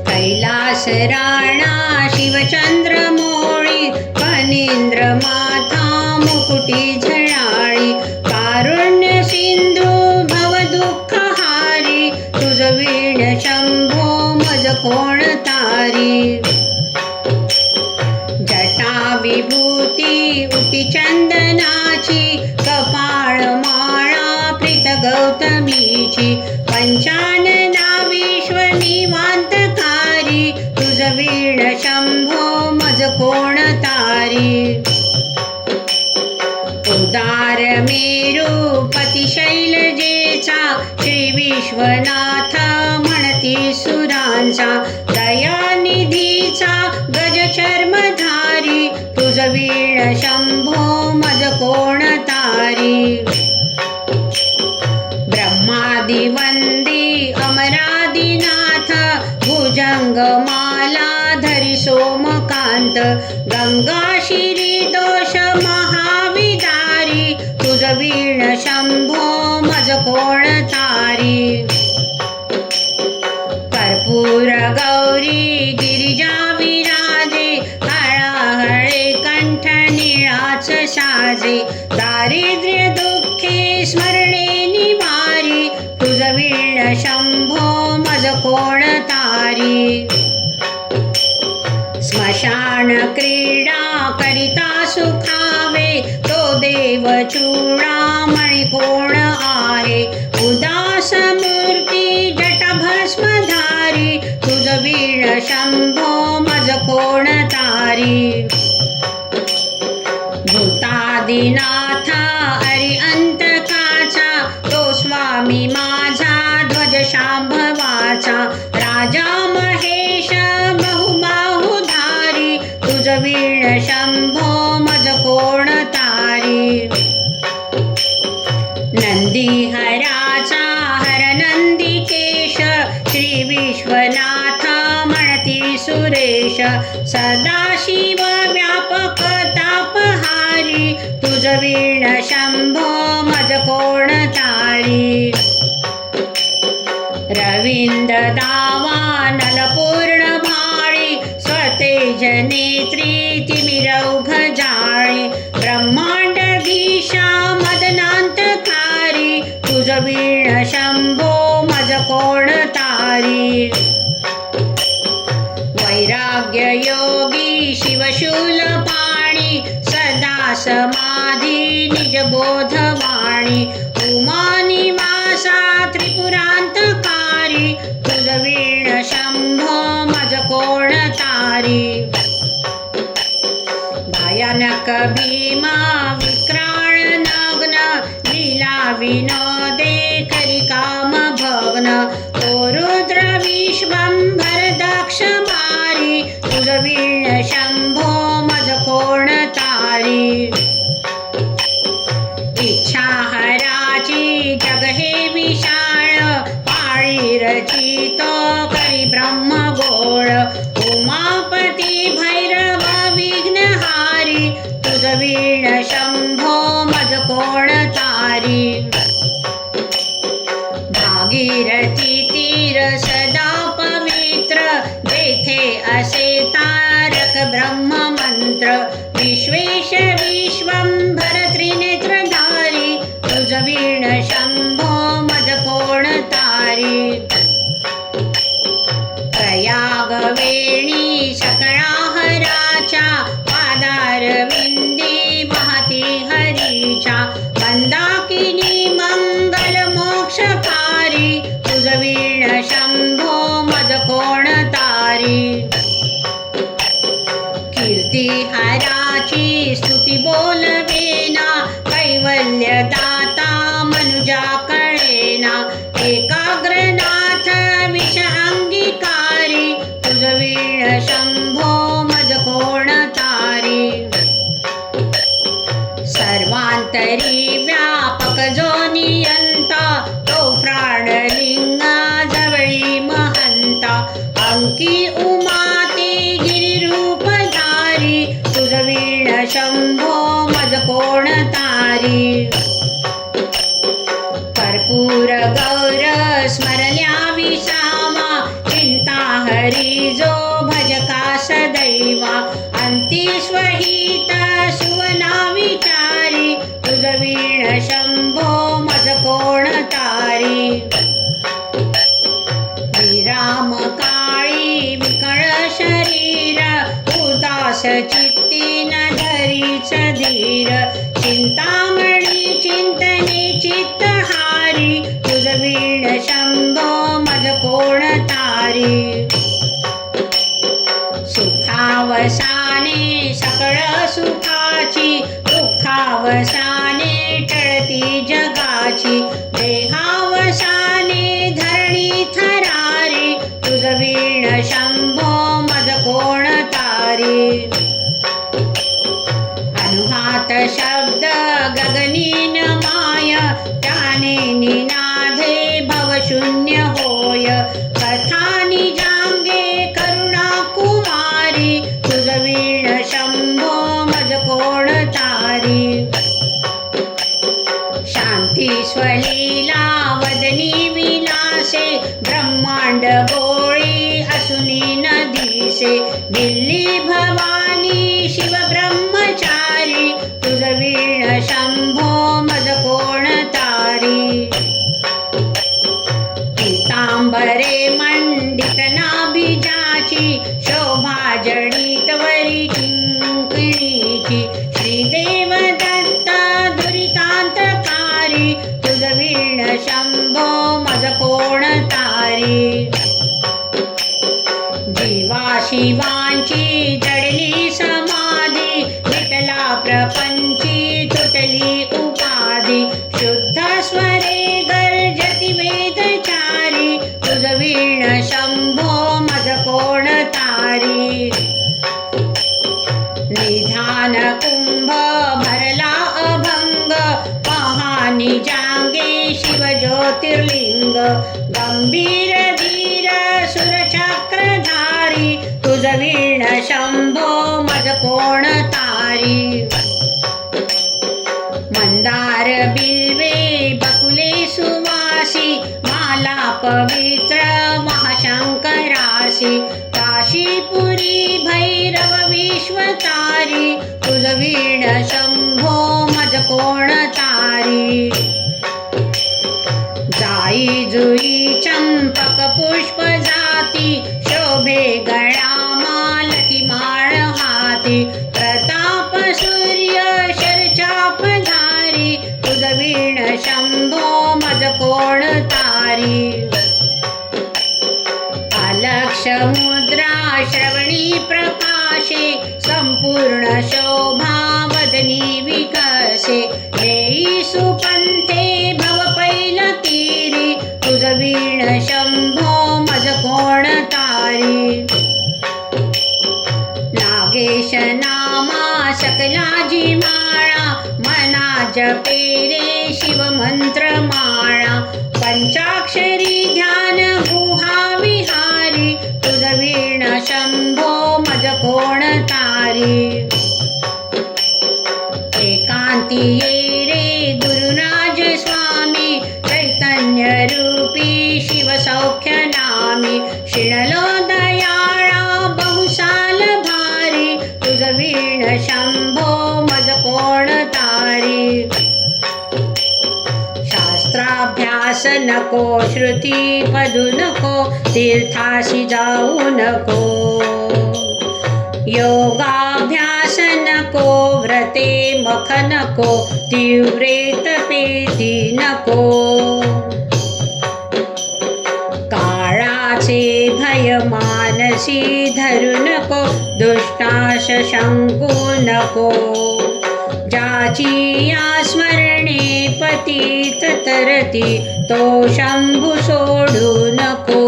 कैलास राणा शिवचंद्र मोळी फणींद्र माथा मुकुटी झळाळी कारुण्य सिंधू भव दुःख हारी तुझ वीण शंभो मज कोण तारी जटा विभूती उटी चंदनाची कपाळ माळा प्रीत गौतमीची पंचानना विश्व निवांतकारी तुझ वीण शंभो मज कोण तारी उदार मेरुपती शैलजेचा श्री विश्वनाथ म्हणती सुरांचा दयानिधीचा गजचर्मधारी तुझ वीण शंभो मज कोण तारी ब्रह्मादि वंदी अमरादिनाथ भुजंगमाला धरी सोमकांत गंगा शिरी दोष महाविदारी तुझ वीण शंभो मज कोण तारी कर्पूर गौरी गिरिजा विराजे हळहळे कंठ निळाच साजे दारिद्र्य दुःखे स्मरणे निवारी तुझ वीण शंभो मज कोण तारी स्मशान क्रीडा करिता सुखावे तो देव चूडामणी कोण आहे उदास मूर्ती जटा भस्मधारी तुझ वीण शंभो मज कोण तारी भूतादिनाथ अरिअंतकाचा तो स्वामी माझा ध्वज शांभवाचा राजा महेश बहुबाहुधारी तुझ वीण शंभो मज कोण तारी नंदीहराचा हरनंदिकेश श्री विश्वनाथ म्हणती सुरेश सदाशिव व्यापक तापहारी तुझ वीण शंभो मज कोण तारी रवींद्र दावा नलपूर्ण भाळी स्वतेज नेत्री तिमिरौघ जाळी ब्रह्मांडधीशा मदनांतकारी तुझ वीण शंभो मज कोण तारी वैराग्य योगी शिवशूल पाणी सदा समाधी निज बोधवाणी उमा निवासा त्रिपुरांतकारी तुझ वीण शंभो मज कोण तारी भयानक भीमा विक्राळ नग्न लीला विनोदे करी काम भग्न तो रुद्र विश्वंभर दक्ष मारी तुझ वीण शंभो मज कोण तारी इच्छा हराची जग हे विशाळ पाळी रचितो करी ब्रह्म गोळ उमापती भैरव विघ्नहारी तुझ वीण शंभो मज कोण तारी भागीरथी तीर सदा पवित्र जेथे असे तारक ब्रह्म मंत्र विश्वेश विश्वंभर त्रिनेत्रधारी तुझ वीण शंभो मज कोण तारी प्रयाग वेणी सकळाहराच्या पादारविंदी महती हरीच्या मंदाकिनी मंगल मोक्षकारी तुझ वीण शंभो मज कोण तारी कीर्ती हराची स्तुती बोलवेना कैवल्य दाता मनुजा कळेना एकाग्रनाथ विष अंगीकारी तुझ वीण शंभो मज कोण तारी सर्वांतरी व्यापक जो नियंता तो प्राणलिंगा जवळी महंता अंकी उमाती गिरिरूपधारी तुझ वीण शंभो मज चित्ती न धरीच धीर चिंतामणी चिंतने चित्तहारी तुझ वीण शंभो मज कोण तारी सुखावसाने सकळ सुखाची दुःखावसाने टळती जगाची देहावसाने धरणी थरारी तुझ वीण शंभो मज कोण तारी अनुहात शब्द गगनीन माय त्याने निनादे भवशून्य होय कथा निजांगे करुणा कुमारी तुझ वीण शंभो मज कोण तारी शांती स्वलीला वदनी विलासे ब्रह्मांड गोळी असुनी न दिसे दिल्ली भवानी शिव ब्रह्मचारी तुझ वीण शंभो मज कोण तारी पीतांबरे मंडित नाभिजाची शोभा जडित वरी किंकिणीची श्रीदेव दत्त दुरितांतकारी तुझ वीण शंभो मज कोण तारी जीवा शिवांची जडली समाधी विटला प्रपंची तुटली उपाधी शुद्ध स्वरे गर्जती वेदचारी तुझ वीण शंभो मज कोण तारी निधान कुंभ भरला अभंग महानी जांगे शिव ज्योतिर्लिंग गंभीर धीर सुरचक्रधारी तुझ वीण शंभो मज कोण तारी मंदार बिल्वे बकुले सुवासी माला पवित्र महाशंकरासी काशीपुरी भैरव विश्वतारी तुझ वीण शंभो मज कोण तारी जाई जुई चंपक पुष्प जाती शोभे गळा मालती माळ हाती प्रताप सूर्य शरचाप धारी तुझ वीण शंभो मज कोण तारी अलक्ष मुद्रा श्रवणी प्रकाशे संपूर्ण शोभा वदनी विकसे देई सुपंथे भव पैल तीरी तुझ वीण शंभो मज कोण तारी नागेश नामा सकलाजी माळा मना जपे रे शिव मंत्र माळा पंचाक्षरी ध्यान गुहा विहारी तुझ वीण शंभो मज कोण तारी एकांती ये रे गुरुराज स्वामी चैतन्य रूपी शिव सौख्य नामी शिणलो दयाळा बहुसाल भारी तुझ वीण शंभो मज कोण तारी शास्त्राभ्यास नको श्रुती पदू नको तीर्थाशी जाऊ नको योगाभ्यास नको व्रते मख नको तीव्रेत पेती नको काळाचे भय मानसी धरू नको दुष्टाश शंकू नको ज्याची या स्मरणे पतित तरती तो शंभू सोडू नको